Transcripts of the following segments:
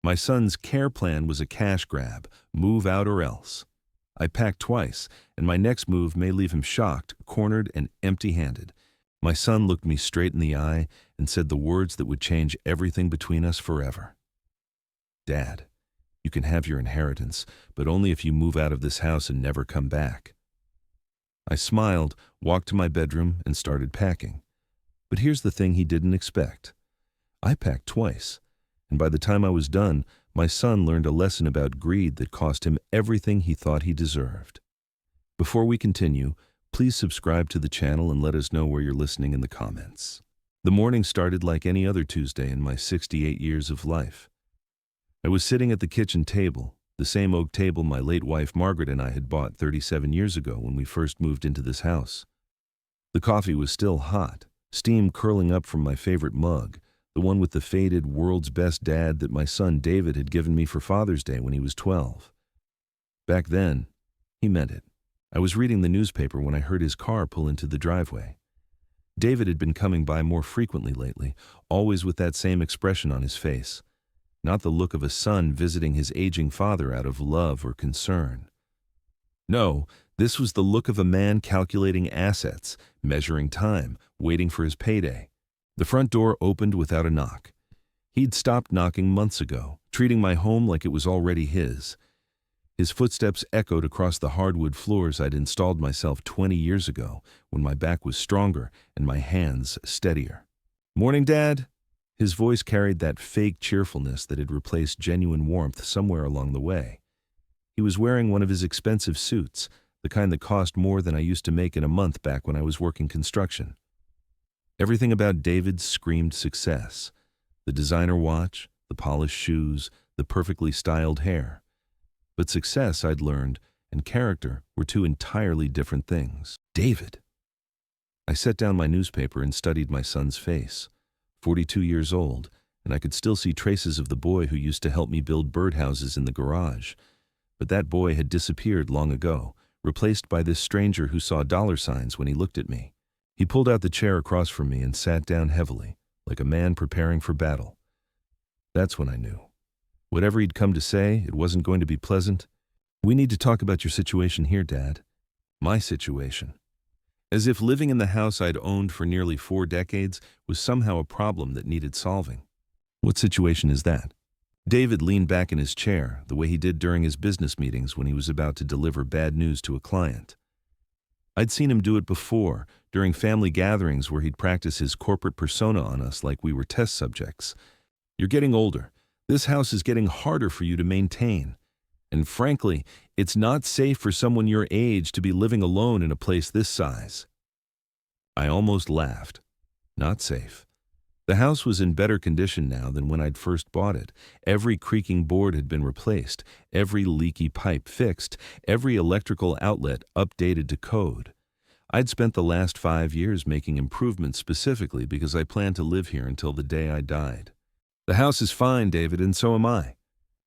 My son's care plan was a cash grab, move out or else. I packed twice, and my next move may leave him shocked, cornered, and empty-handed. My son looked me straight in the eye and said the words that would change everything between us forever. "Dad, you can have your inheritance, but only if you move out of this house and never come back." I smiled, walked to my bedroom, and started packing. But here's the thing he didn't expect. I packed twice, and by the time I was done, my son learned a lesson about greed that cost him everything he thought he deserved. Before we continue, please subscribe to the channel and let us know where you're listening in the comments. The morning started like any other Tuesday in my 68 years of life. I was sitting at the kitchen table, the same oak table my late wife Margaret and I had bought 37 years ago when we first moved into this house. The coffee was still hot, steam curling up from my favorite mug, the one with the faded "World's Best Dad" that my son David had given me for Father's Day when he was 12. Back then, he meant it. I was reading the newspaper when I heard his car pull into the driveway. David had been coming by more frequently lately, always with that same expression on his face. Not the look of a son visiting his aging father out of love or concern. No, this was the look of a man calculating assets, measuring time, waiting for his payday. The front door opened without a knock. He'd stopped knocking months ago, treating my home like it was already his. His footsteps echoed across the hardwood floors I'd installed myself 20 years ago, when my back was stronger and my hands steadier. "Morning, Dad." His voice carried that fake cheerfulness that had replaced genuine warmth somewhere along the way. He was wearing one of his expensive suits, the kind that cost more than I used to make in a month back when I was working construction. Everything about David screamed success. The designer watch, the polished shoes, the perfectly styled hair. But success, I'd learned, and character were two entirely different things. David. I set down my newspaper and studied my son's face. 42 years old, and I could still see traces of the boy who used to help me build birdhouses in the garage. But that boy had disappeared long ago, replaced by this stranger who saw dollar signs when he looked at me. He pulled out the chair across from me and sat down heavily, like a man preparing for battle. That's when I knew. Whatever he'd come to say, it wasn't going to be pleasant. "We need to talk about your situation here, Dad." My situation. As if living in the house I'd owned for nearly 4 decades was somehow a problem that needed solving. "What situation is that?" David leaned back in his chair, the way he did during his business meetings when he was about to deliver bad news to a client. I'd seen him do it before, during family gatherings where he'd practice his corporate persona on us like we were test subjects. "You're getting older. This house is getting harder for you to maintain. And frankly, it's not safe for someone your age to be living alone in a place this size." I almost laughed. Not safe. The house was in better condition now than when I'd first bought it. Every creaking board had been replaced, every leaky pipe fixed, every electrical outlet updated to code. I'd spent the last 5 years making improvements specifically because I planned to live here until the day I died. "The house is fine, David, and so am I."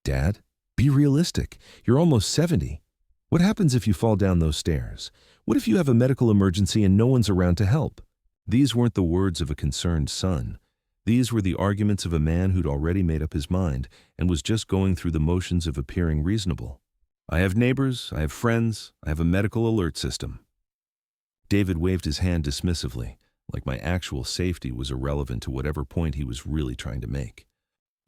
"Dad, be realistic. You're almost 70. What happens if you fall down those stairs? What if you have a medical emergency and no one's around to help?" These weren't the words of a concerned son. These were the arguments of a man who'd already made up his mind and was just going through the motions of appearing reasonable. "I have neighbors, I have friends, I have a medical alert system." David waved his hand dismissively, like my actual safety was irrelevant to whatever point he was really trying to make.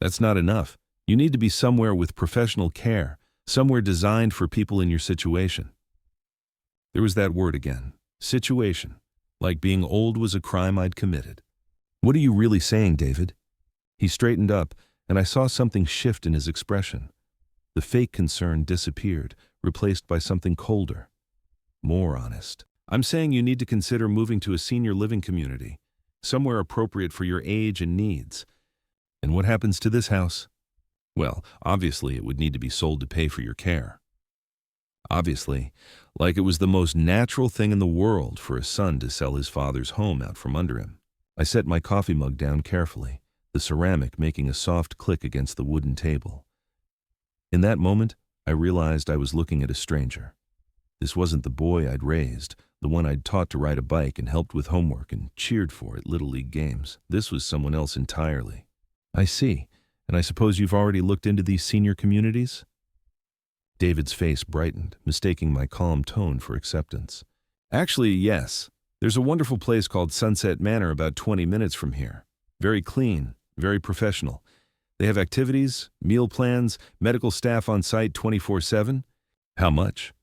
"That's not enough. You need to be somewhere with professional care, somewhere designed for people in your situation." There was that word again, situation, like being old was a crime I'd committed. "What are you really saying, David?" He straightened up, and I saw something shift in his expression. The fake concern disappeared, replaced by something colder, more honest. "I'm saying you need to consider moving to a senior living community, somewhere appropriate for your age and needs." "And what happens to this house?" "Well, obviously it would need to be sold to pay for your care." Obviously, like it was the most natural thing in the world for a son to sell his father's home out from under him. I set my coffee mug down carefully, the ceramic making a soft click against the wooden table. In that moment, I realized I was looking at a stranger. This wasn't the boy I'd raised, the one I'd taught to ride a bike and helped with homework and cheered for at Little League games. This was someone else entirely. "I see. And I suppose you've already looked into these senior communities? David's face brightened, mistaking my calm tone for acceptance. Actually, yes. There's a wonderful place called Sunset Manor about 20 minutes from here. Very clean, very professional. They have activities, meal plans, medical staff on site 24/7. How much?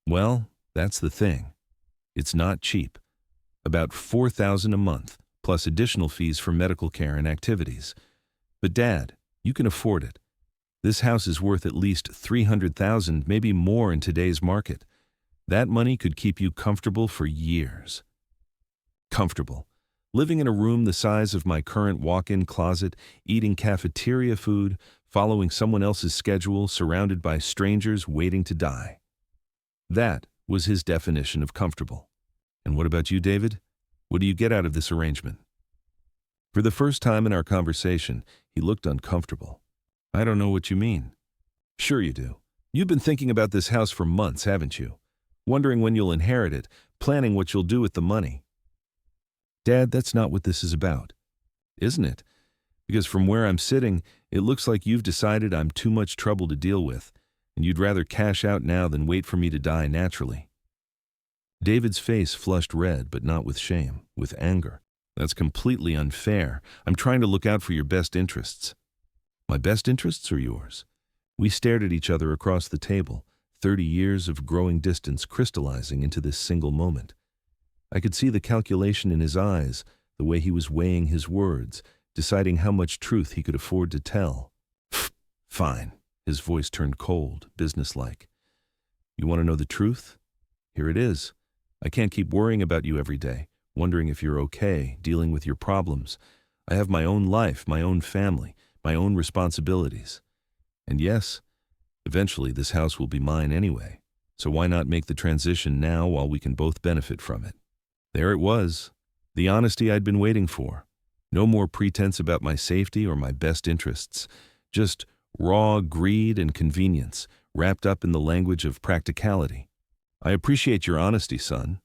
Well, that's the thing. It's not cheap. About $4,000 a month, plus additional fees for medical care and activities. But Dad, you can afford it. This house is worth at least $300,000, maybe more in today's market. That money could keep you comfortable for years. Comfortable. Living in a room the size of my current walk-in closet, eating cafeteria food, following someone else's schedule, surrounded by strangers waiting to die. That was his definition of comfortable. And what about you, David? What do you get out of this arrangement? For the first time in our conversation, he looked uncomfortable. I don't know what you mean. Sure you do. You've been thinking about this house for months, haven't you? Wondering when you'll inherit it, planning what you'll do with the money. Dad, that's not what this is about. Isn't it? Because from where I'm sitting, it looks like you've decided I'm too much trouble to deal with, and you'd rather cash out now than wait for me to die naturally. David's face flushed red, but not with shame, with anger. That's completely unfair. I'm trying to look out for your best interests. My best interests or yours? We stared at each other across the table, 30 years of growing distance crystallizing into this single moment. I could see the calculation in his eyes, the way he was weighing his words, deciding how much truth he could afford to tell. Fine. His voice turned cold, businesslike. You want to know the truth? Here it is. I can't keep worrying about you every day, wondering if you're okay, dealing with your problems. I have my own life, my own family, my own responsibilities. And yes, eventually this house will be mine anyway, so why not make the transition now while we can both benefit from it? There it was, the honesty I'd been waiting for. No more pretense about my safety or my best interests, just raw greed and convenience, wrapped up in the language of practicality. I appreciate your honesty, son.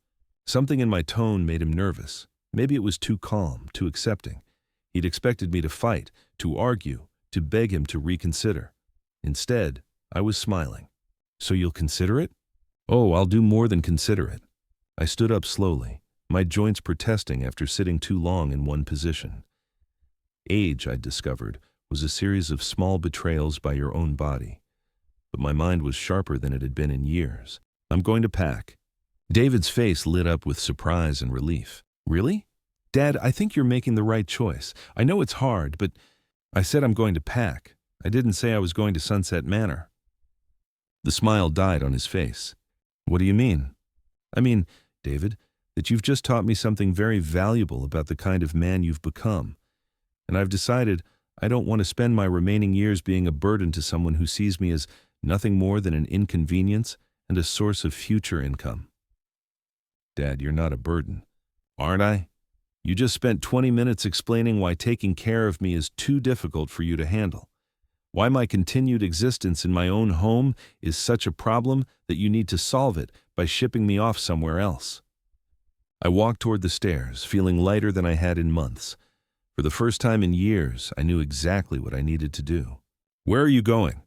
Something in my tone made him nervous. Maybe it was too calm, too accepting. He'd expected me to fight, to argue, to beg him to reconsider. Instead, I was smiling. So you'll consider it? Oh, I'll do more than consider it. I stood up slowly, my joints protesting after sitting too long in one position. Age, I'd discovered, was a series of small betrayals by your own body. But my mind was sharper than it had been in years. I'm going to pack. David's face lit up with surprise and relief. Really? Dad, I think you're making the right choice. I know it's hard, but I said I'm going to pack. I didn't say I was going to Sunset Manor. The smile died on his face. What do you mean? I mean, David, that you've just taught me something very valuable about the kind of man you've become. And I've decided I don't want to spend my remaining years being a burden to someone who sees me as nothing more than an inconvenience and a source of future income. Dad, you're not a burden. Aren't I? You just spent 20 minutes explaining why taking care of me is too difficult for you to handle. Why my continued existence in my own home is such a problem that you need to solve it by shipping me off somewhere else. I walked toward the stairs, feeling lighter than I had in months. For the first time in years, I knew exactly what I needed to do. Where are you going?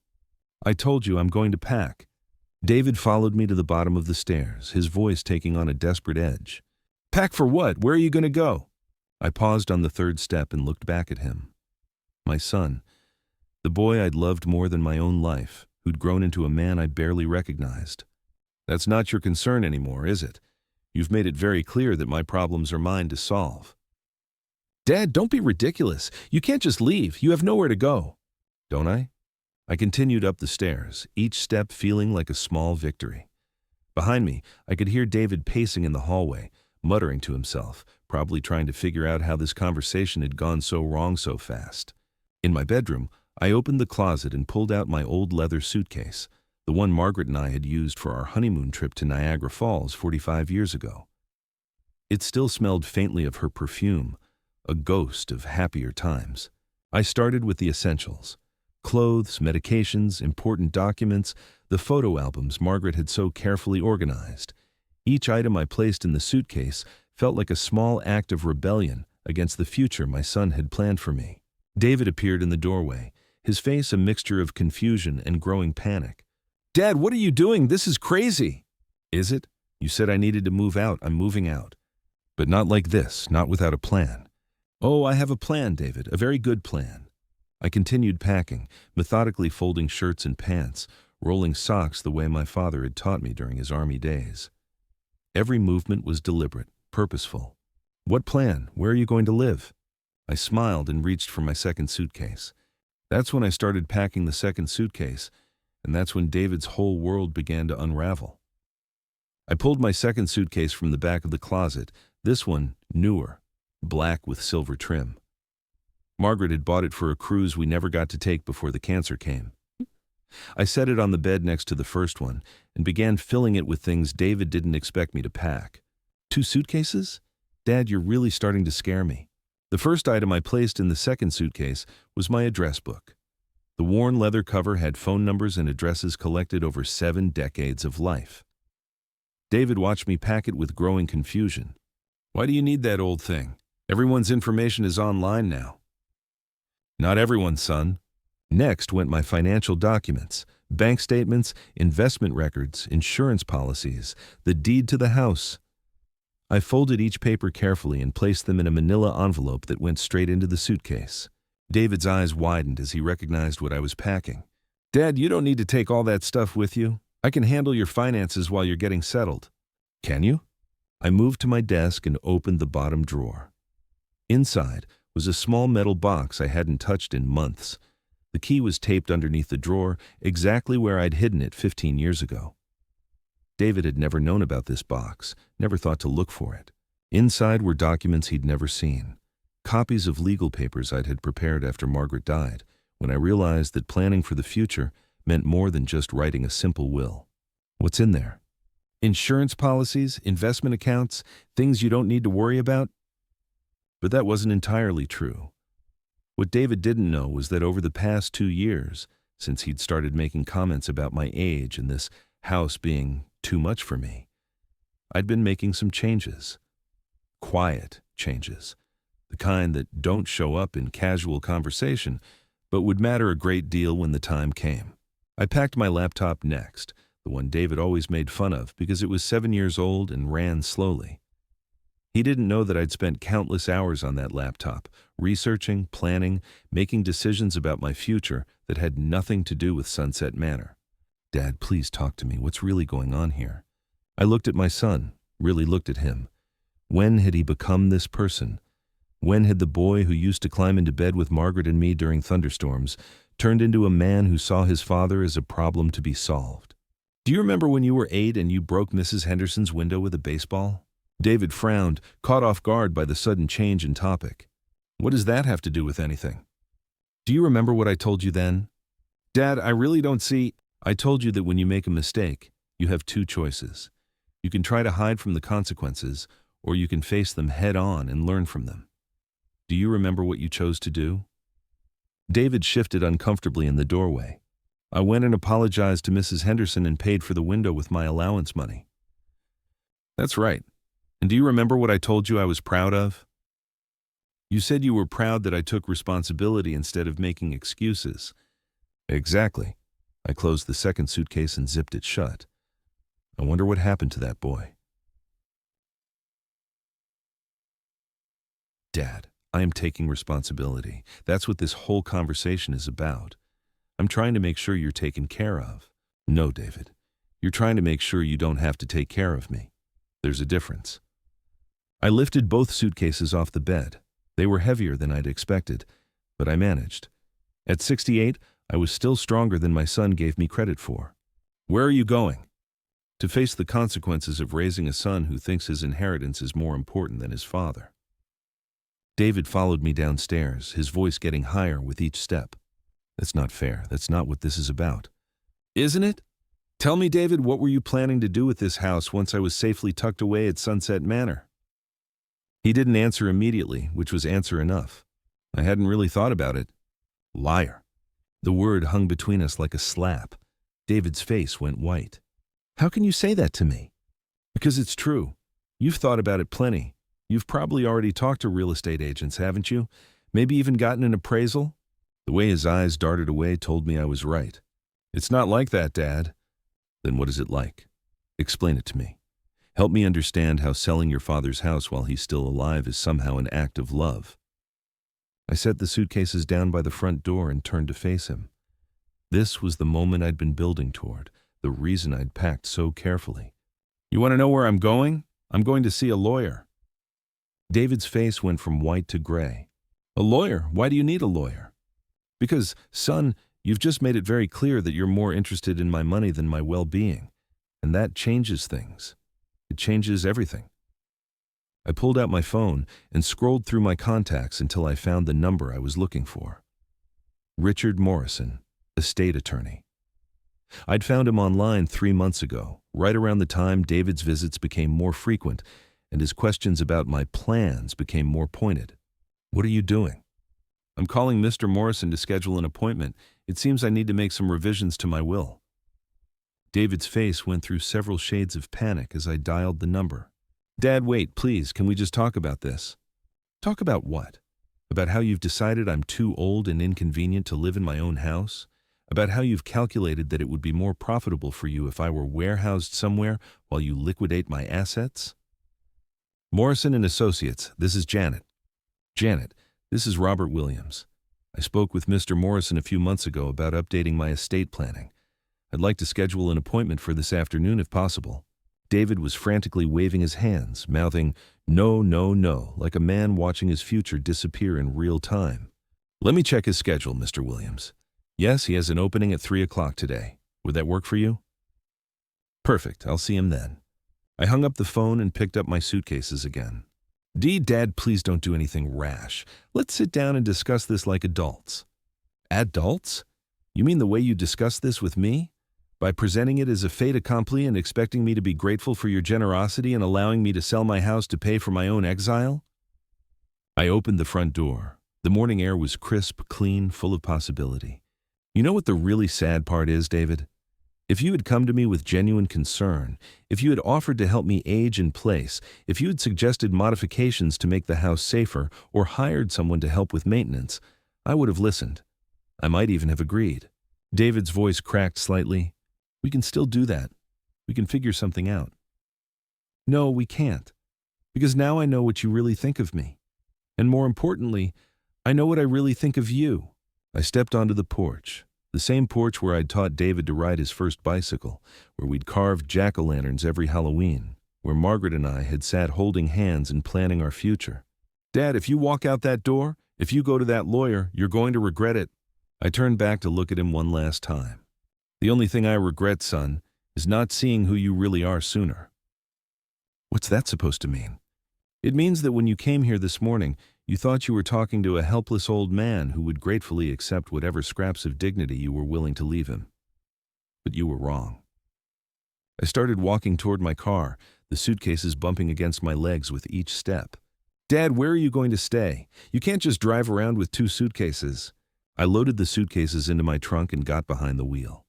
I told you I'm going to pack. David followed me to the bottom of the stairs, his voice taking on a desperate edge. Pack for what? Where are you going to go? I paused on the third step and looked back at him. My son, the boy I'd loved more than my own life, who'd grown into a man I barely recognized. That's not your concern anymore, is it? You've made it very clear that my problems are mine to solve. Dad, don't be ridiculous. You can't just leave. You have nowhere to go. Don't I? I continued up the stairs, each step feeling like a small victory. Behind me, I could hear David pacing in the hallway, muttering to himself, probably trying to figure out how this conversation had gone so wrong so fast. In my bedroom, I opened the closet and pulled out my old leather suitcase, the one Margaret and I had used for our honeymoon trip to Niagara Falls 45 years ago. It still smelled faintly of her perfume, a ghost of happier times. I started with the essentials. Clothes, medications, important documents, the photo albums Margaret had so carefully organized. Each item I placed in the suitcase felt like a small act of rebellion against the future my son had planned for me. David appeared in the doorway, his face a mixture of confusion and growing panic. "Dad, what are you doing? This is crazy." "Is it? You said I needed to move out. I'm moving out. But not like this, not without a plan." "Oh, I have a plan, David, a very good plan." I continued packing, methodically folding shirts and pants, rolling socks the way my father had taught me during his army days. Every movement was deliberate, purposeful. "What plan? Where are you going to live?" I smiled and reached for my second suitcase. That's when I started packing the second suitcase, and that's when David's whole world began to unravel. I pulled my second suitcase from the back of the closet, this one newer, black with silver trim. Margaret had bought it for a cruise we never got to take before the cancer came. I set it on the bed next to the first one and began filling it with things David didn't expect me to pack. 2 suitcases? Dad, you're really starting to scare me. The first item I placed in the second suitcase was my address book. The worn leather cover had phone numbers and addresses collected over 7 decades of life. David watched me pack it with growing confusion. "Why do you need that old thing? Everyone's information is online now." "Not everyone, son." Next went my financial documents, bank statements, investment records, insurance policies, the deed to the house. I folded each paper carefully and placed them in a manila envelope that went straight into the suitcase. David's eyes widened as he recognized what I was packing. "Dad, you don't need to take all that stuff with you. I can handle your finances while you're getting settled." "Can you?" I moved to my desk and opened the bottom drawer. Inside was a small metal box I hadn't touched in months. The key was taped underneath the drawer, exactly where I'd hidden it 15 years ago. David had never known about this box, never thought to look for it. Inside were documents he'd never seen, copies of legal papers I'd had prepared after Margaret died, when I realized that planning for the future meant more than just writing a simple will. "What's in there?" "Insurance policies, investment accounts, things you don't need to worry about." But that wasn't entirely true. What David didn't know was that over the past 2 years, since he'd started making comments about my age and this house being too much for me, I'd been making some changes. Quiet changes. The kind that don't show up in casual conversation, but would matter a great deal when the time came. I packed my laptop next, the one David always made fun of because it was 7 years old and ran slowly. He didn't know that I'd spent countless hours on that laptop, researching, planning, making decisions about my future that had nothing to do with Sunset Manor. "Dad, please talk to me. What's really going on here?" I looked at my son, really looked at him. When had he become this person? When had the boy who used to climb into bed with Margaret and me during thunderstorms turned into a man who saw his father as a problem to be solved? "Do you remember when you were 8 and you broke Mrs. Henderson's window with a baseball?" David frowned, caught off guard by the sudden change in topic. "What does that have to do with anything?" "Do you remember what I told you then?" "Dad, I really don't see—" "I told you that when you make a mistake, you have 2 choices. You can try to hide from the consequences, or you can face them head on and learn from them. Do you remember what you chose to do?" David shifted uncomfortably in the doorway. "I went and apologized to Mrs. Henderson and paid for the window with my allowance money." "That's right. And do you remember what I told you I was proud of?" "You said you were proud that I took responsibility instead of making excuses." "Exactly." I closed the second suitcase and zipped it shut. I wonder what happened to that boy. "Dad, I am taking responsibility. That's what this whole conversation is about. I'm trying to make sure you're taken care of." "No, David. You're trying to make sure you don't have to take care of me. There's a difference." I lifted both suitcases off the bed. They were heavier than I'd expected, but I managed. At 68, I was still stronger than my son gave me credit for. "Where are you going?" "To face the consequences of raising a son who thinks his inheritance is more important than his father." David followed me downstairs, his voice getting higher with each step. "That's not fair. That's not what this is about." "Isn't it? Tell me, David, what were you planning to do with this house once I was safely tucked away at Sunset Manor?" He didn't answer immediately, which was answer enough. "I hadn't really thought about it." "Liar." The word hung between us like a slap. David's face went white. "How can you say that to me?" "Because it's true. You've thought about it plenty. You've probably already talked to real estate agents, haven't you? Maybe even gotten an appraisal? The way his eyes darted away told me I was right. It's not like that, Dad. Then what is it like? Explain it to me. Help me understand how selling your father's house while he's still alive is somehow an act of love. I set the suitcases down by the front door and turned to face him. This was the moment I'd been building toward, the reason I'd packed so carefully. You want to know where I'm going? I'm going to see a lawyer. David's face went from white to gray. A lawyer? Why do you need a lawyer? Because, son, you've just made it very clear that you're more interested in my money than my well-being, and that changes things. It changes everything. I pulled out my phone and scrolled through my contacts until I found the number I was looking for. Richard Morrison, estate attorney. I'd found him online 3 months ago, right around the time David's visits became more frequent and his questions about my plans became more pointed. What are you doing? I'm calling Mr. Morrison to schedule an appointment. It seems I need to make some revisions to my will. David's face went through several shades of panic as I dialed the number. Dad, wait, please, can we just talk about this? Talk about what? About how you've decided I'm too old and inconvenient to live in my own house? About how you've calculated that it would be more profitable for you if I were warehoused somewhere while you liquidate my assets? Morrison and Associates, this is Janet. Janet, this is Robert Williams. I spoke with Mr. Morrison a few months ago about updating my estate planning. I'd like to schedule an appointment for this afternoon if possible. David was frantically waving his hands, mouthing, "No, no, no," like a man watching his future disappear in real time. Let me check his schedule, Mr. Williams. Yes, he has an opening at 3 o'clock today. Would that work for you? Perfect, I'll see him then. I hung up the phone and picked up my suitcases again. Dad, please don't do anything rash. Let's sit down and discuss this like adults. Adults? You mean the way you discuss this with me? By presenting it as a fait accompli and expecting me to be grateful for your generosity and allowing me to sell my house to pay for my own exile? I opened the front door. The morning air was crisp, clean, full of possibility. You know what the really sad part is, David? If you had come to me with genuine concern, if you had offered to help me age in place, if you had suggested modifications to make the house safer or hired someone to help with maintenance, I would have listened. I might even have agreed. David's voice cracked slightly. We can still do that. We can figure something out. No, we can't. Because now I know what you really think of me. And more importantly, I know what I really think of you. I stepped onto the porch. The same porch where I'd taught David to ride his first bicycle, where we'd carved jack-o'-lanterns every Halloween, where Margaret and I had sat holding hands and planning our future. Dad, if you walk out that door, if you go to that lawyer, you're going to regret it. I turned back to look at him one last time. The only thing I regret, son, is not seeing who you really are sooner. What's that supposed to mean? It means that when you came here this morning, you thought you were talking to a helpless old man who would gratefully accept whatever scraps of dignity you were willing to leave him. But you were wrong. I started walking toward my car, the suitcases bumping against my legs with each step. Dad, where are you going to stay? You can't just drive around with 2 suitcases. I loaded the suitcases into my trunk and got behind the wheel.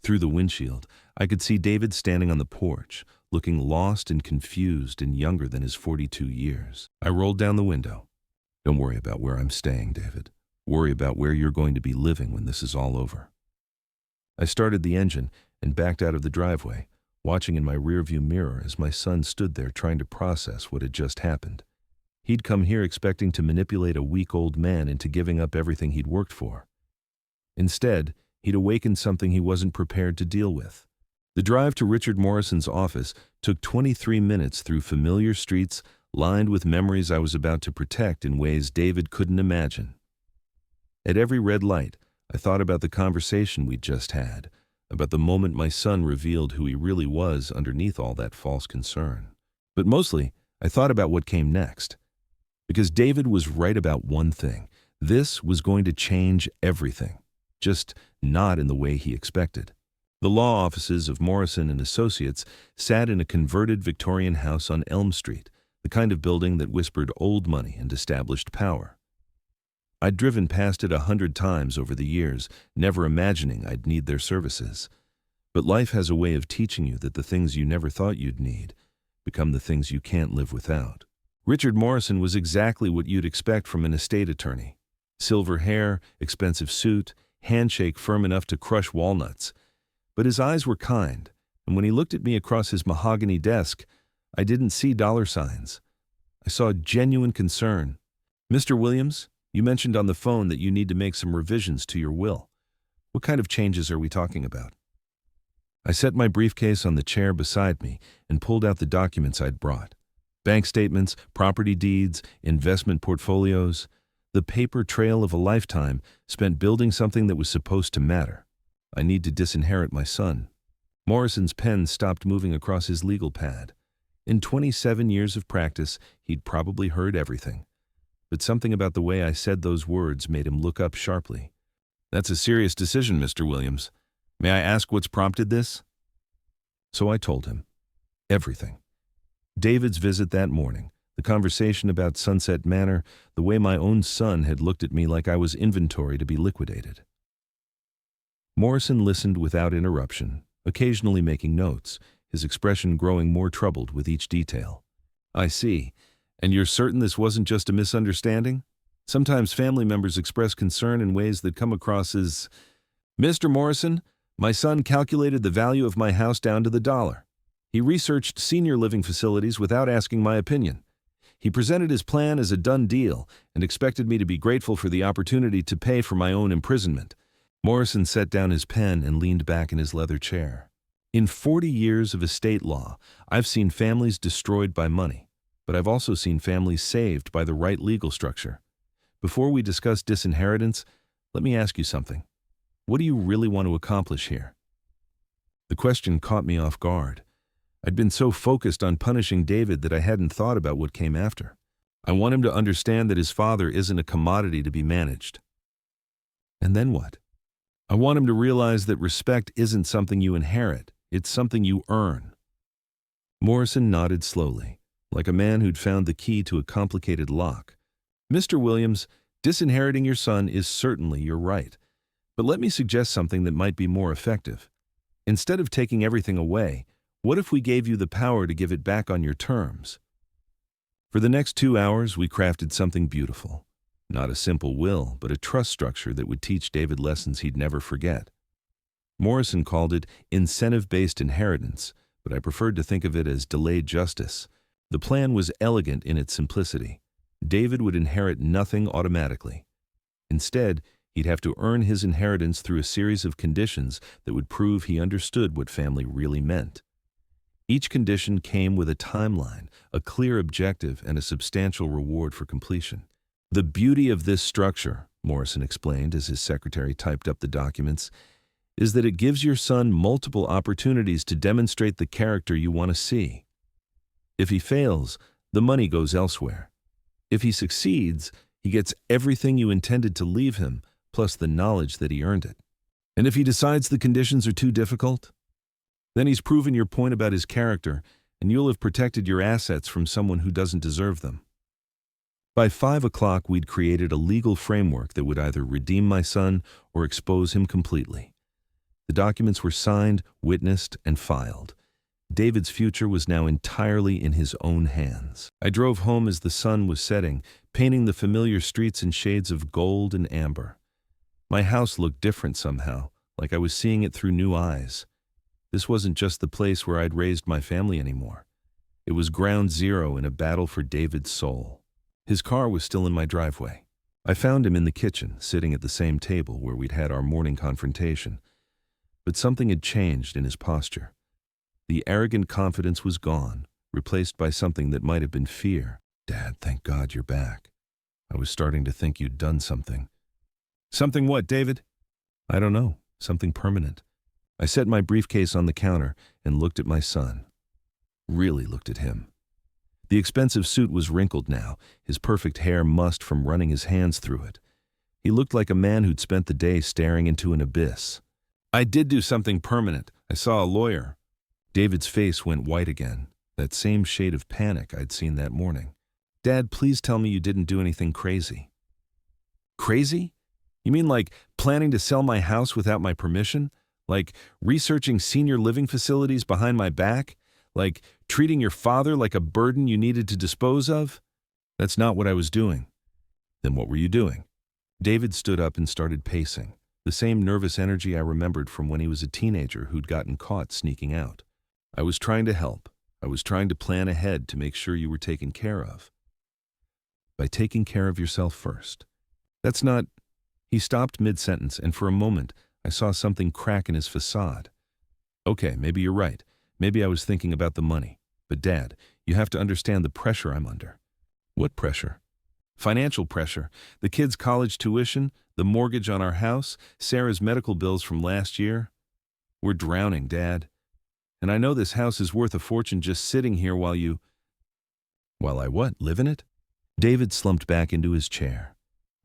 Through the windshield, I could see David standing on the porch, looking lost and confused and younger than his 42 years. I rolled down the window. Don't worry about where I'm staying, David. Worry about where you're going to be living when this is all over. I started the engine and backed out of the driveway, watching in my rearview mirror as my son stood there trying to process what had just happened. He'd come here expecting to manipulate a weak old man into giving up everything he'd worked for. Instead, he'd awakened something he wasn't prepared to deal with. The drive to Richard Morrison's office took 23 minutes through familiar streets lined with memories I was about to protect in ways David couldn't imagine. At every red light, I thought about the conversation we'd just had, about the moment my son revealed who he really was underneath all that false concern. But mostly, I thought about what came next. Because David was right about one thing. This was going to change everything, just not in the way he expected. The law offices of Morrison and Associates sat in a converted Victorian house on Elm Street, the kind of building that whispered old money and established power. I'd driven past it 100 times over the years, never imagining I'd need their services. But life has a way of teaching you that the things you never thought you'd need become the things you can't live without. Richard Morrison was exactly what you'd expect from an estate attorney. Silver hair, expensive suit, handshake firm enough to crush walnuts. But his eyes were kind, and when he looked at me across his mahogany desk, I didn't see dollar signs. I saw genuine concern. "Mr. Williams, you mentioned on the phone that you need to make some revisions to your will. What kind of changes are we talking about?" I set my briefcase on the chair beside me and pulled out the documents I'd brought. Bank statements, property deeds, investment portfolios, the paper trail of a lifetime spent building something that was supposed to matter. I need to disinherit my son. Morrison's pen stopped moving across his legal pad. In 27 years of practice, he'd probably heard everything. But something about the way I said those words made him look up sharply. "That's a serious decision, Mr. Williams. May I ask what's prompted this?" So I told him. Everything. David's visit that morning, the conversation about Sunset Manor, the way my own son had looked at me like I was inventory to be liquidated. Morrison listened without interruption, occasionally making notes, his expression growing more troubled with each detail. "I see. And you're certain this wasn't just a misunderstanding? Sometimes family members express concern in ways that come across as, 'Mr. Morrison, my son calculated the value of my house down to the dollar. He researched senior living facilities without asking my opinion. He presented his plan as a done deal and expected me to be grateful for the opportunity to pay for my own imprisonment." Morrison set down his pen and leaned back in his leather chair. "In 40 years of estate law, I've seen families destroyed by money, but I've also seen families saved by the right legal structure. Before we discuss disinheritance, let me ask you something. What do you really want to accomplish here?" The question caught me off guard. I'd been so focused on punishing David that I hadn't thought about what came after. I want him to understand that his father isn't a commodity to be managed. And then what? I want him to realize that respect isn't something you inherit, it's something you earn. Morrison nodded slowly, like a man who'd found the key to a complicated lock. "Mr. Williams, disinheriting your son is certainly your right. But let me suggest something that might be more effective. Instead of taking everything away, what if we gave you the power to give it back on your terms?" For the next 2 hours, we crafted something beautiful. Not a simple will, but a trust structure that would teach David lessons he'd never forget. Morrison called it incentive-based inheritance, but I preferred to think of it as delayed justice. The plan was elegant in its simplicity. David would inherit nothing automatically. Instead, he'd have to earn his inheritance through a series of conditions that would prove he understood what family really meant. Each condition came with a timeline, a clear objective, and a substantial reward for completion. "The beauty of this structure," Morrison explained as his secretary typed up the documents, "is that it gives your son multiple opportunities to demonstrate the character you want to see. If he fails, the money goes elsewhere. If he succeeds, he gets everything you intended to leave him, plus the knowledge that he earned it. And if he decides the conditions are too difficult, then he's proven your point about his character, and you'll have protected your assets from someone who doesn't deserve them." By 5 o'clock, we'd created a legal framework that would either redeem my son or expose him completely. The documents were signed, witnessed, and filed. David's future was now entirely in his own hands. I drove home as the sun was setting, painting the familiar streets in shades of gold and amber. My house looked different somehow, like I was seeing it through new eyes. This wasn't just the place where I'd raised my family anymore. It was ground zero in a battle for David's soul. His car was still in my driveway. I found him in the kitchen, sitting at the same table where we'd had our morning confrontation. But something had changed in his posture. The arrogant confidence was gone, replaced by something that might have been fear. "Dad, thank God you're back. I was starting to think you'd done something." "Something what, David?" "I don't know. Something permanent." I set my briefcase on the counter and looked at my son. Really looked at him. The expensive suit was wrinkled now, his perfect hair mussed from running his hands through it. He looked like a man who'd spent the day staring into an abyss. "I did do something permanent. I saw a lawyer." David's face went white again, that same shade of panic I'd seen that morning. "Dad, please tell me you didn't do anything crazy." "Crazy? You mean like planning to sell my house without my permission? Like researching senior living facilities behind my back? Like treating your father like a burden you needed to dispose of?" That's not what I was doing. Then what were you doing? David stood up and started pacing, the same nervous energy I remembered from when he was a teenager who'd gotten caught sneaking out. I was trying to help. I was trying to plan ahead to make sure you were taken care of. By taking care of yourself first. That's not... He stopped mid-sentence, and for a moment, I saw something crack in his facade. Okay, maybe you're right. Maybe I was thinking about the money. But Dad, you have to understand the pressure I'm under. What pressure? Financial pressure. The kids' college tuition, the mortgage on our house, Sarah's medical bills from last year. We're drowning, Dad. And I know this house is worth a fortune just sitting here while you... While I what? Live in it? David slumped back into his chair.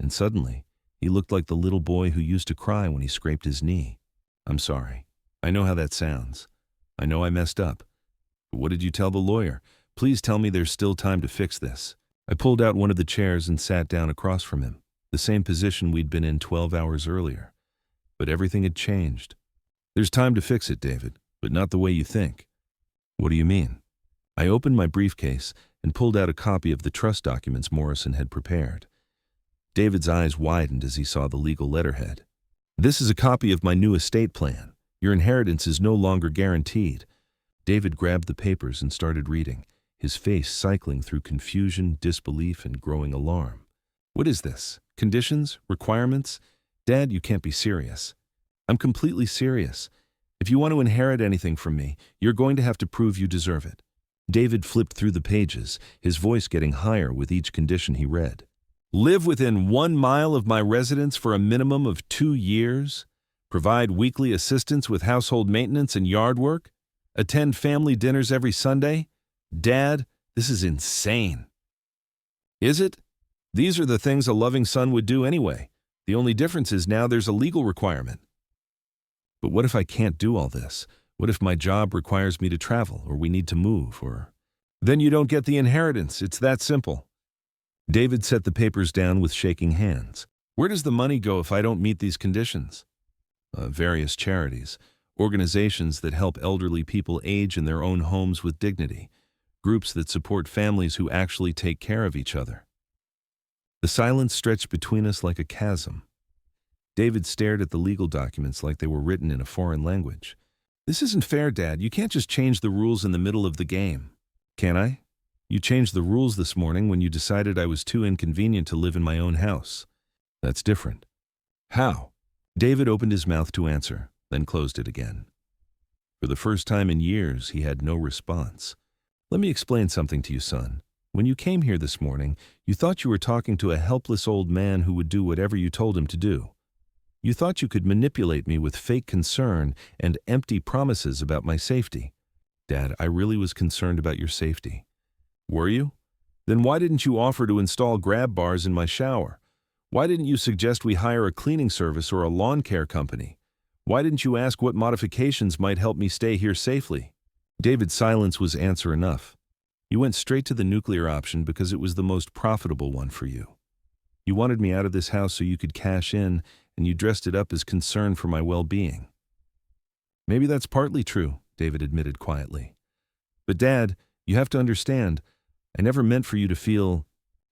And suddenly, he looked like the little boy who used to cry when he scraped his knee. I'm sorry. I know how that sounds. I know I messed up. But what did you tell the lawyer? Please tell me there's still time to fix this. I pulled out one of the chairs and sat down across from him, the same position we'd been in 12 hours earlier. But everything had changed. There's time to fix it, David, but not the way you think. What do you mean? I opened my briefcase and pulled out a copy of the trust documents Morrison had prepared. David's eyes widened as he saw the legal letterhead. This is a copy of my new estate plan. Your inheritance is no longer guaranteed. David grabbed the papers and started reading, his face cycling through confusion, disbelief, and growing alarm. What is this? Conditions? Requirements? Dad, you can't be serious. I'm completely serious. If you want to inherit anything from me, you're going to have to prove you deserve it. David flipped through the pages, his voice getting higher with each condition he read. Live within 1 mile of my residence for a minimum of 2 years. Provide weekly assistance with household maintenance and yard work. Attend family dinners every Sunday. Dad, this is insane. Is it? These are the things a loving son would do anyway. The only difference is now there's a legal requirement. But what if I can't do all this? What if my job requires me to travel, or we need to move, or... Then you don't get the inheritance. It's that simple. David set the papers down with shaking hands. Where does the money go if I don't meet these conditions? Various charities, organizations that help elderly people age in their own homes with dignity, groups that support families who actually take care of each other. The silence stretched between us like a chasm. David stared at the legal documents like they were written in a foreign language. This isn't fair, Dad. You can't just change the rules in the middle of the game. Can I? You changed the rules this morning when you decided I was too inconvenient to live in my own house. That's different. How? David opened his mouth to answer, then closed it again. For the first time in years, he had no response. Let me explain something to you, son. When you came here this morning, you thought you were talking to a helpless old man who would do whatever you told him to do. You thought you could manipulate me with fake concern and empty promises about my safety. Dad, I really was concerned about your safety. Were you? Then why didn't you offer to install grab bars in my shower? Why didn't you suggest we hire a cleaning service or a lawn care company? Why didn't you ask what modifications might help me stay here safely? David's silence was answer enough. You went straight to the nuclear option because it was the most profitable one for you. You wanted me out of this house so you could cash in, and you dressed it up as concern for my well-being. Maybe that's partly true, David admitted quietly. But Dad, you have to understand, I never meant for you to feel...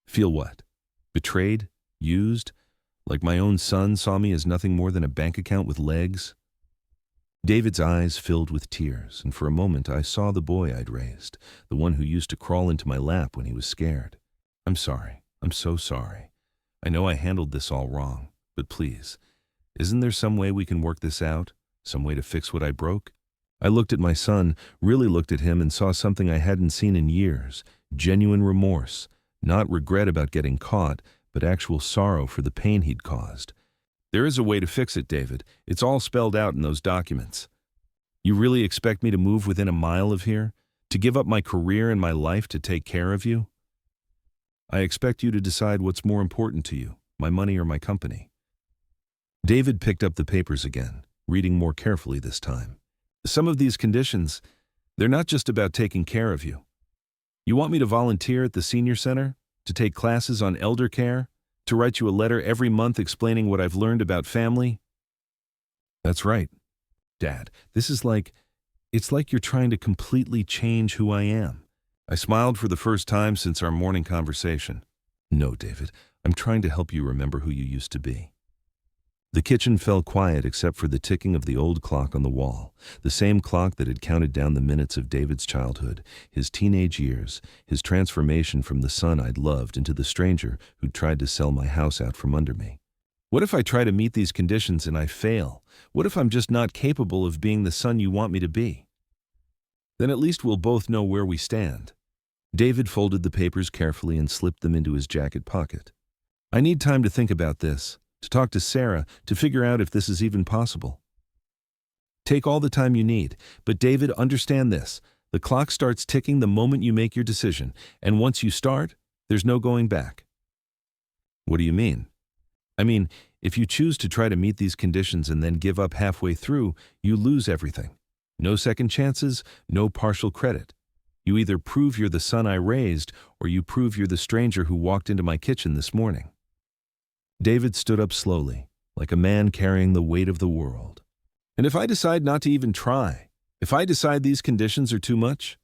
Feel what? Betrayed? Used? Like my own son saw me as nothing more than a bank account with legs? David's eyes filled with tears, and for a moment I saw the boy I'd raised, the one who used to crawl into my lap when he was scared. I'm sorry. I'm so sorry. I know I handled this all wrong, but please, isn't there some way we can work this out? Some way to fix what I broke? I looked at my son, really looked at him, and saw something I hadn't seen in years. Genuine remorse. Not regret about getting caught, but actual sorrow for the pain he'd caused. There is a way to fix it, David. It's all spelled out in those documents. You really expect me to move within a mile of here? To give up my career and my life to take care of you? I expect you to decide what's more important to you, my money or my company. David picked up the papers again, reading more carefully this time. Some of these conditions, they're not just about taking care of you. You want me to volunteer at the senior center? To take classes on elder care? To write you a letter every month explaining what I've learned about family? That's right, Dad. It's like you're trying to completely change who I am. I smiled for the first time since our morning conversation. No, David, I'm trying to help you remember who you used to be. The kitchen fell quiet except for the ticking of the old clock on the wall, the same clock that had counted down the minutes of David's childhood, his teenage years, his transformation from the son I'd loved into the stranger who'd tried to sell my house out from under me. What if I try to meet these conditions and I fail? What if I'm just not capable of being the son you want me to be? Then at least we'll both know where we stand. David folded the papers carefully and slipped them into his jacket pocket. I need time to think about this, to talk to Sarah, to figure out if this is even possible. Take all the time you need, but David, understand this. The clock starts ticking the moment you make your decision, and once you start, there's no going back. What do you mean? I mean, if you choose to try to meet these conditions and then give up halfway through, you lose everything. No second chances, no partial credit. You either prove you're the son I raised, or you prove you're the stranger who walked into my kitchen this morning. David stood up slowly, like a man carrying the weight of the world. And if I decide not to even try, if I decide these conditions are too much,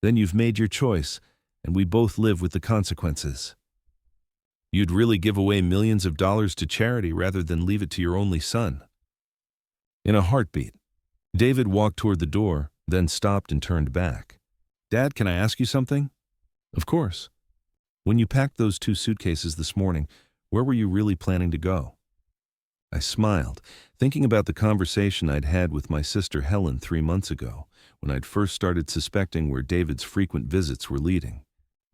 then you've made your choice, and we both live with the consequences. You'd really give away millions of dollars to charity rather than leave it to your only son. In a heartbeat, David walked toward the door, then stopped and turned back. Dad, can I ask you something? Of course. When you packed those 2 suitcases this morning, where were you really planning to go? I smiled, thinking about the conversation I'd had with my sister Helen 3 months ago, when I'd first started suspecting where David's frequent visits were leading.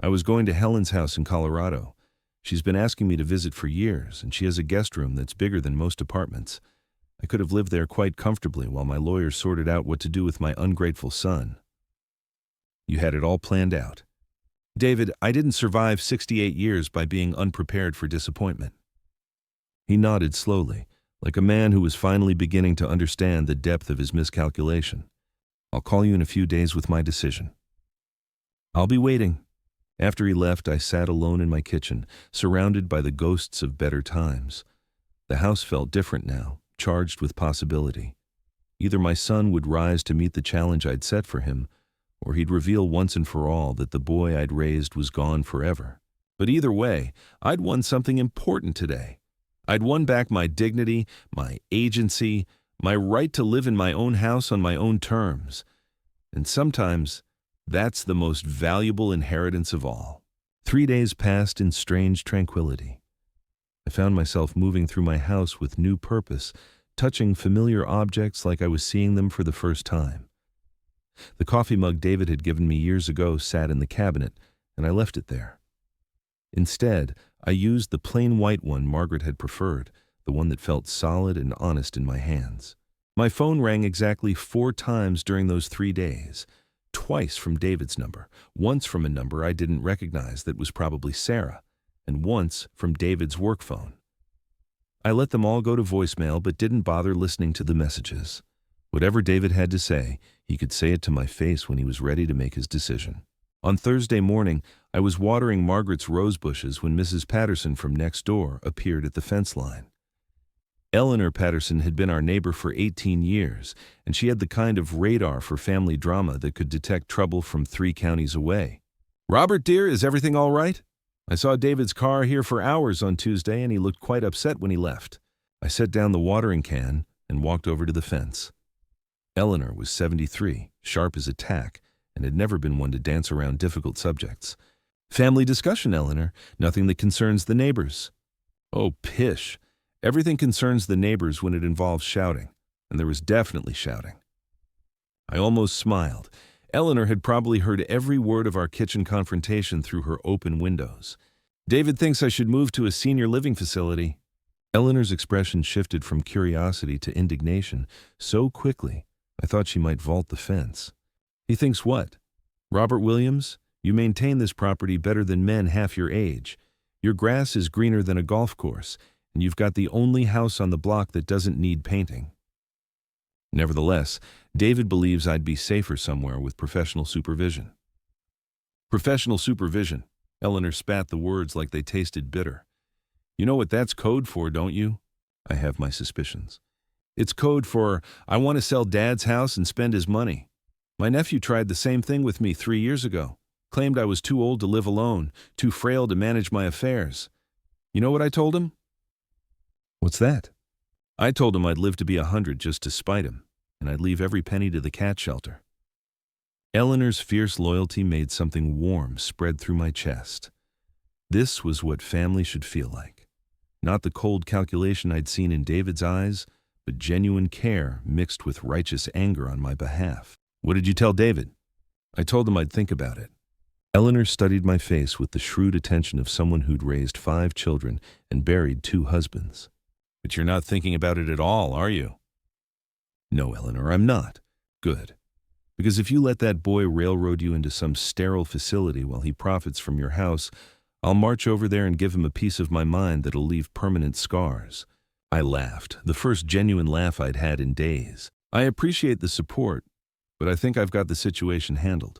I was going to Helen's house in Colorado. She's been asking me to visit for years, and she has a guest room that's bigger than most apartments. I could have lived there quite comfortably while my lawyers sorted out what to do with my ungrateful son. You had it all planned out. David, I didn't survive 68 years by being unprepared for disappointment. He nodded slowly, like a man who was finally beginning to understand the depth of his miscalculation. I'll call you in a few days with my decision. I'll be waiting. After he left, I sat alone in my kitchen, surrounded by the ghosts of better times. The house felt different now, charged with possibility. Either my son would rise to meet the challenge I'd set for him, or he'd reveal once and for all that the boy I'd raised was gone forever. But either way, I'd won something important today. I'd won back my dignity, my agency, my right to live in my own house on my own terms. And sometimes, that's the most valuable inheritance of all. 3 days passed in strange tranquility. I found myself moving through my house with new purpose, touching familiar objects like I was seeing them for the first time. The coffee mug David had given me years ago sat in the cabinet, and I left it there. Instead, I used the plain white one Margaret had preferred, the one that felt solid and honest in my hands. My phone rang exactly 4 times during those 3 days. Twice from David's number, once from a number I didn't recognize that was probably Sarah, and once from David's work phone. I let them all go to voicemail but didn't bother listening to the messages. Whatever David had to say, he could say it to my face when he was ready to make his decision. On Thursday morning, I was watering Margaret's rose bushes when Mrs. Patterson from next door appeared at the fence line. Eleanor Patterson had been our neighbor for 18 years, and she had the kind of radar for family drama that could detect trouble from 3 counties away. Robert, dear, is everything all right? I saw David's car here for hours on Tuesday, and he looked quite upset when he left. I set down the watering can and walked over to the fence. Eleanor was 73, sharp as a tack, and had never been one to dance around difficult subjects. Family discussion, Eleanor. Nothing that concerns the neighbors. Oh, pish. Everything concerns the neighbors when it involves shouting, and there was definitely shouting. I almost smiled. Eleanor had probably heard every word of our kitchen confrontation through her open windows. David thinks I should move to a senior living facility. Eleanor's expression shifted from curiosity to indignation so quickly I thought she might vault the fence. He thinks what? Robert Williams, you maintain this property better than men half your age. Your grass is greener than a golf course, and you've got the only house on the block that doesn't need painting. Nevertheless, David believes I'd be safer somewhere with professional supervision. Professional supervision. Eleanor spat the words like they tasted bitter. You know what that's code for, don't you? I have my suspicions. It's code for, I want to sell Dad's house and spend his money. My nephew tried the same thing with me 3 years ago. Claimed I was too old to live alone, too frail to manage my affairs. You know what I told him? What's that? I told him I'd live to be 100 just to spite him, and I'd leave every penny to the cat shelter. Eleanor's fierce loyalty made something warm spread through my chest. This was what family should feel like. Not the cold calculation I'd seen in David's eyes, but genuine care mixed with righteous anger on my behalf. What did you tell David? I told him I'd think about it. Eleanor studied my face with the shrewd attention of someone who'd raised 5 children and buried 2 husbands. But you're not thinking about it at all, are you? No, Eleanor, I'm not. Good. Because if you let that boy railroad you into some sterile facility while he profits from your house, I'll march over there and give him a piece of my mind that'll leave permanent scars. I laughed, the first genuine laugh I'd had in days. I appreciate the support, but I think I've got the situation handled.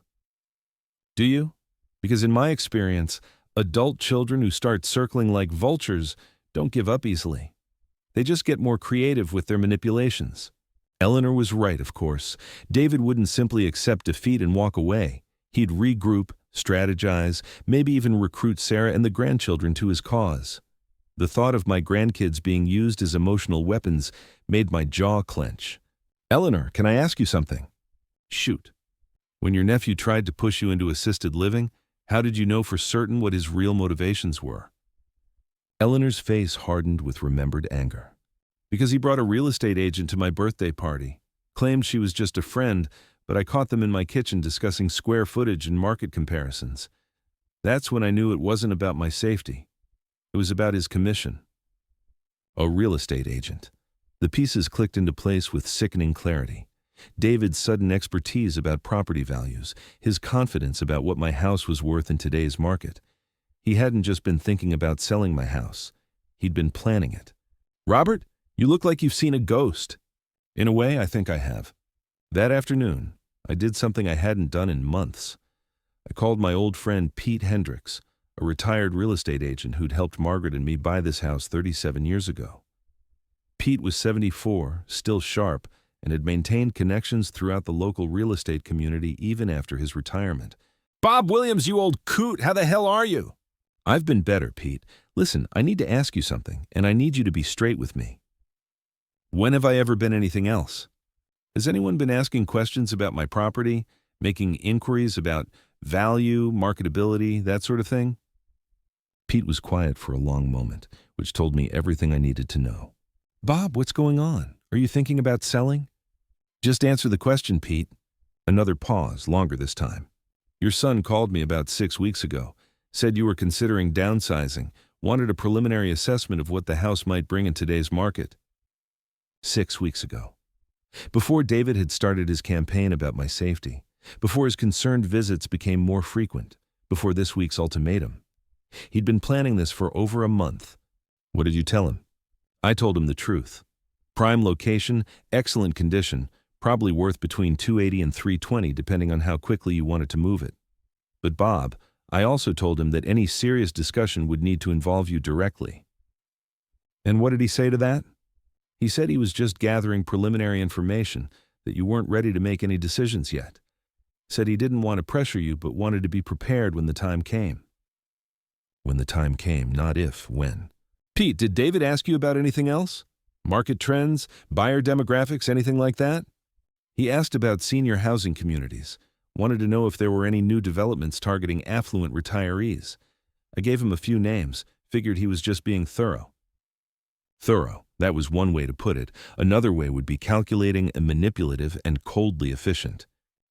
Do you? Because in my experience, adult children who start circling like vultures don't give up easily. They just get more creative with their manipulations. Eleanor was right, of course. David wouldn't simply accept defeat and walk away. He'd regroup, strategize, maybe even recruit Sarah and the grandchildren to his cause. The thought of my grandkids being used as emotional weapons made my jaw clench. Eleanor, can I ask you something? Shoot. When your nephew tried to push you into assisted living, how did you know for certain what his real motivations were? Eleanor's face hardened with remembered anger. Because he brought a real estate agent to my birthday party. Claimed she was just a friend, but I caught them in my kitchen discussing square footage and market comparisons. That's when I knew it wasn't about my safety. It was about his commission. A real estate agent. The pieces clicked into place with sickening clarity. David's sudden expertise about property values, his confidence about what my house was worth in today's market. He hadn't just been thinking about selling my house. He'd been planning it. Robert, you look like you've seen a ghost. In a way, I think I have. That afternoon, I did something I hadn't done in months. I called my old friend Pete Hendricks, a retired real estate agent who'd helped Margaret and me buy this house 37 years ago. Pete was 74, still sharp, and had maintained connections throughout the local real estate community even after his retirement. Bob Williams, you old coot, how the hell are you? I've been better, Pete. Listen, I need to ask you something, and I need you to be straight with me. When have I ever been anything else? Has anyone been asking questions about my property, making inquiries about value, marketability, that sort of thing? Pete was quiet for a long moment, which told me everything I needed to know. Bob, what's going on? Are you thinking about selling? Just answer the question, Pete. Another pause, longer this time. Your son called me about 6 weeks ago, said you were considering downsizing, wanted a preliminary assessment of what the house might bring in today's market. 6 weeks ago. Before David had started his campaign about my safety, before his concerned visits became more frequent, before this week's ultimatum. He'd been planning this for over a month. What did you tell him? I told him the truth. Prime location, excellent condition, probably worth between $280 and $320 depending on how quickly you wanted to move it. But Bob, I also told him that any serious discussion would need to involve you directly. And what did he say to that? He said he was just gathering preliminary information, that you weren't ready to make any decisions yet. Said he didn't want to pressure you, but wanted to be prepared when the time came. When the time came, not if, when. Pete, did David ask you about anything else? Market trends, buyer demographics, anything like that? He asked about senior housing communities, wanted to know if there were any new developments targeting affluent retirees. I gave him a few names, figured he was just being thorough. Thorough, that was one way to put it. Another way would be calculating and manipulative and coldly efficient.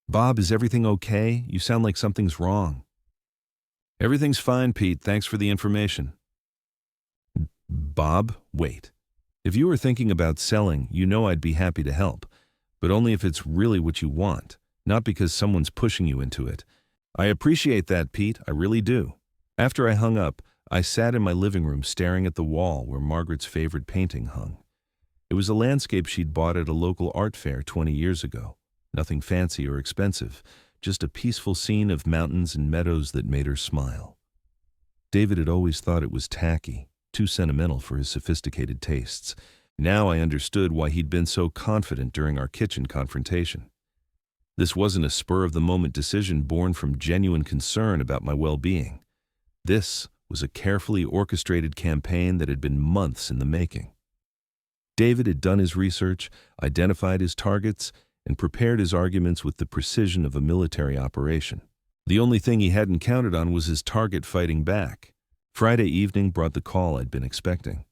Bob, is everything okay? You sound like something's wrong. Everything's fine, Pete. Thanks for the information. Bob, wait. If you were thinking about selling, you know I'd be happy to help, but only if it's really what you want, not because someone's pushing you into it. I appreciate that, Pete. I really do. After I hung up, I sat in my living room staring at the wall where Margaret's favorite painting hung. It was a landscape she'd bought at a local art fair 20 years ago. Nothing fancy or expensive, just a peaceful scene of mountains and meadows that made her smile. David had always thought it was tacky, too sentimental for his sophisticated tastes. Now I understood why he'd been so confident during our kitchen confrontation. This wasn't a spur-of-the-moment decision born from genuine concern about my well-being. This was a carefully orchestrated campaign that had been months in the making. David had done his research, identified his targets, and prepared his arguments with the precision of a military operation. The only thing he hadn't counted on was his target fighting back. Friday evening brought the call I'd been expecting.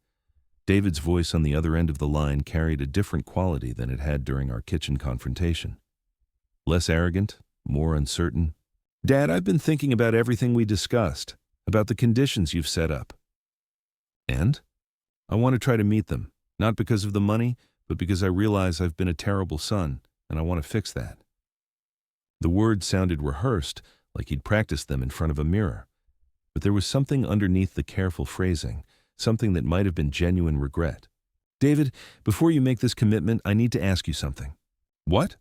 David's voice on the other end of the line carried a different quality than it had during our kitchen confrontation. Less arrogant, more uncertain. "Dad, I've been thinking about everything we discussed, about the conditions you've set up. And? I want to try to meet them, not because of the money, but because I realize I've been a terrible son, and I want to fix that." The words sounded rehearsed, like he'd practiced them in front of a mirror. But there was something underneath the careful phrasing, something that might have been genuine regret. "David, before you make this commitment, I need to ask you something." "What?"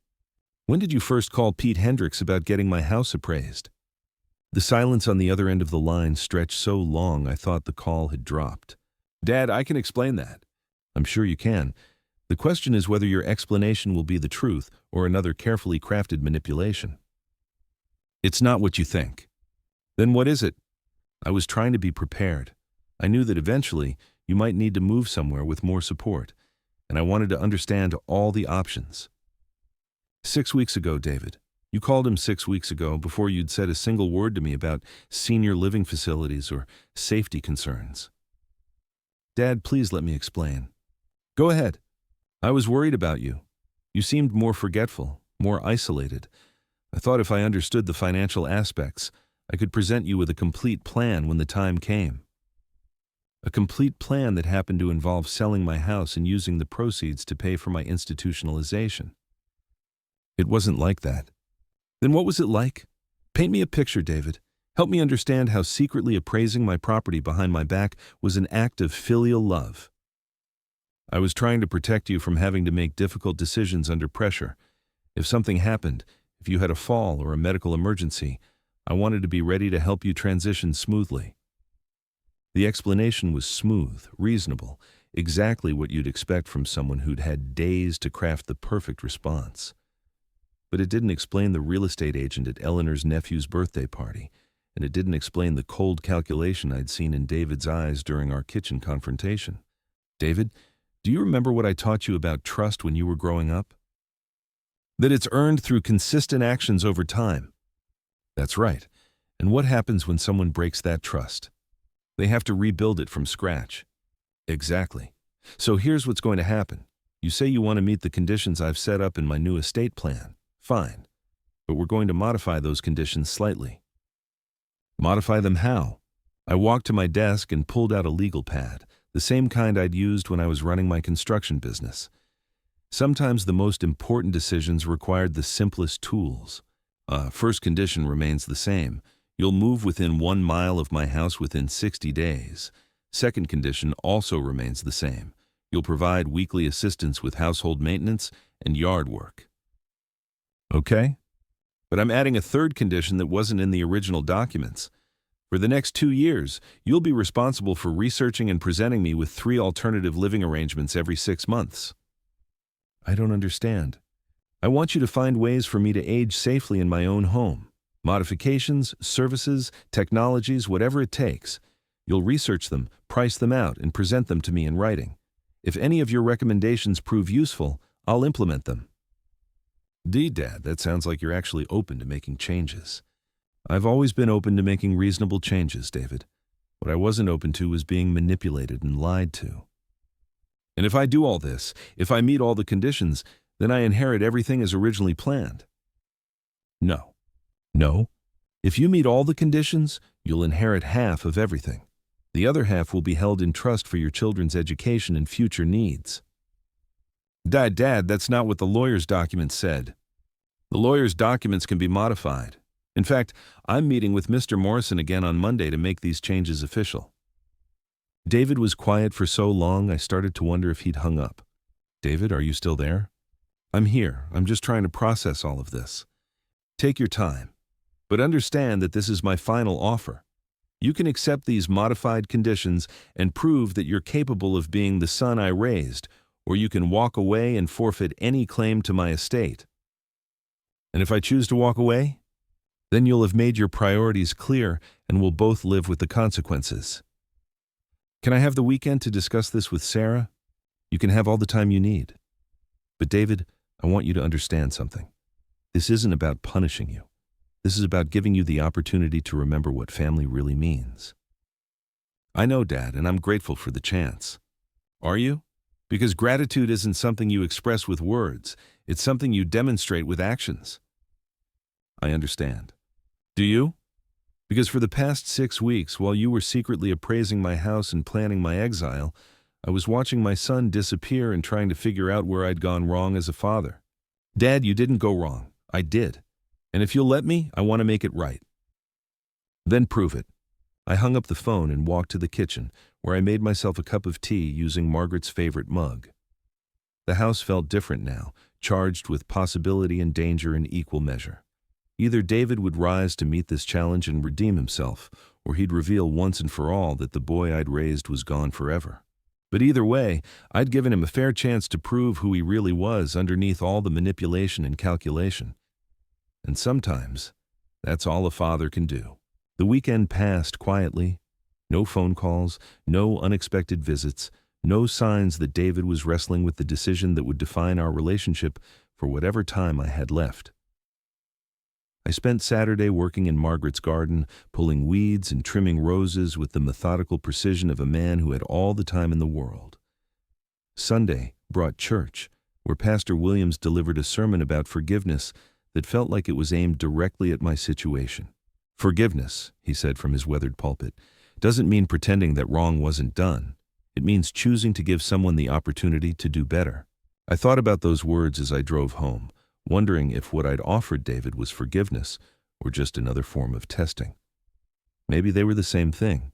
"When did you first call Pete Hendricks about getting my house appraised?" The silence on the other end of the line stretched so long I thought the call had dropped. "Dad, I can explain that." "I'm sure you can. The question is whether your explanation will be the truth or another carefully crafted manipulation." "It's not what you think." "Then what is it?" I was trying to be prepared. I knew that eventually you might need to move somewhere with more support, and I wanted to understand all the options. 6 weeks ago, David. You called him 6 weeks ago before you'd said a single word to me about senior living facilities or safety concerns. "Dad, please let me explain." "Go ahead." "I was worried about you. You seemed more forgetful, more isolated. I thought if I understood the financial aspects, I could present you with a complete plan when the time came. A complete plan that happened to involve selling my house and using the proceeds to pay for my institutionalization." "It wasn't like that." "Then what was it like? Paint me a picture, David. Help me understand how secretly appraising my property behind my back was an act of filial love." "I was trying to protect you from having to make difficult decisions under pressure. If something happened, if you had a fall or a medical emergency, I wanted to be ready to help you transition smoothly." The explanation was smooth, reasonable, exactly what you'd expect from someone who'd had days to craft the perfect response. But it didn't explain the real estate agent at Eleanor's nephew's birthday party, and it didn't explain the cold calculation I'd seen in David's eyes during our kitchen confrontation. "David, do you remember what I taught you about trust when you were growing up?" "That it's earned through consistent actions over time." "That's right. And what happens when someone breaks that trust? They have to rebuild it from scratch." "Exactly. So here's what's going to happen. You say you want to meet the conditions I've set up in my new estate plan. Fine. But we're going to modify those conditions slightly." "Modify them how?" I walked to my desk and pulled out a legal pad, the same kind I'd used when I was running my construction business. Sometimes the most important decisions required the simplest tools. First condition remains the same. You'll move within 1 mile of my house within 60 days. Second condition also remains the same. You'll provide weekly assistance with household maintenance and yard work. Okay? But I'm adding a third condition that wasn't in the original documents. For the next 2 years, you'll be responsible for researching and presenting me with 3 alternative living arrangements every 6 months. I don't understand. I want you to find ways for me to age safely in my own home. Modifications, services, technologies, whatever it takes. You'll research them, price them out, and present them to me in writing. If any of your recommendations prove useful, I'll implement them. Dad, that sounds like you're actually open to making changes. I've always been open to making reasonable changes, David. What I wasn't open to was being manipulated and lied to. And if I do all this, if I meet all the conditions, then I inherit everything as originally planned. No. No. If you meet all the conditions, you'll inherit half of everything. The other half will be held in trust for your children's education and future needs. Dad, that's not what the lawyer's document said. The lawyer's documents can be modified. In fact, I'm meeting with Mr. Morrison again on Monday to make these changes official. David was quiet for so long I started to wonder if he'd hung up. David, are you still there? I'm here. I'm just trying to process all of this. Take your time. But understand that this is my final offer. You can accept these modified conditions and prove that you're capable of being the son I raised, or you can walk away and forfeit any claim to my estate. And if I choose to walk away, then you'll have made your priorities clear and we'll both live with the consequences. Can I have the weekend to discuss this with Sarah? You can have all the time you need. But David, I want you to understand something. This isn't about punishing you. This is about giving you the opportunity to remember what family really means. I know, Dad, and I'm grateful for the chance. Are you? Because gratitude isn't something you express with words. It's something you demonstrate with actions. I understand. Do you? Because for the past 6 weeks, while you were secretly appraising my house and planning my exile, I was watching my son disappear and trying to figure out where I'd gone wrong as a father. Dad, you didn't go wrong. I did. And if you'll let me, I want to make it right. Then prove it. I hung up the phone and walked to the kitchen, where I made myself a cup of tea using Margaret's favorite mug. The house felt different now, charged with possibility and danger in equal measure. Either David would rise to meet this challenge and redeem himself, or he'd reveal once and for all that the boy I'd raised was gone forever. But either way, I'd given him a fair chance to prove who he really was underneath all the manipulation and calculation. And sometimes, that's all a father can do. The weekend passed quietly. No phone calls, no unexpected visits, no signs that David was wrestling with the decision that would define our relationship for whatever time I had left. I spent Saturday working in Margaret's garden, pulling weeds and trimming roses with the methodical precision of a man who had all the time in the world. Sunday brought church, where Pastor Williams delivered a sermon about forgiveness that felt like it was aimed directly at my situation. Forgiveness, he said from his weathered pulpit, doesn't mean pretending that wrong wasn't done. It means choosing to give someone the opportunity to do better. I thought about those words as I drove home, wondering if what I'd offered David was forgiveness or just another form of testing. Maybe they were the same thing.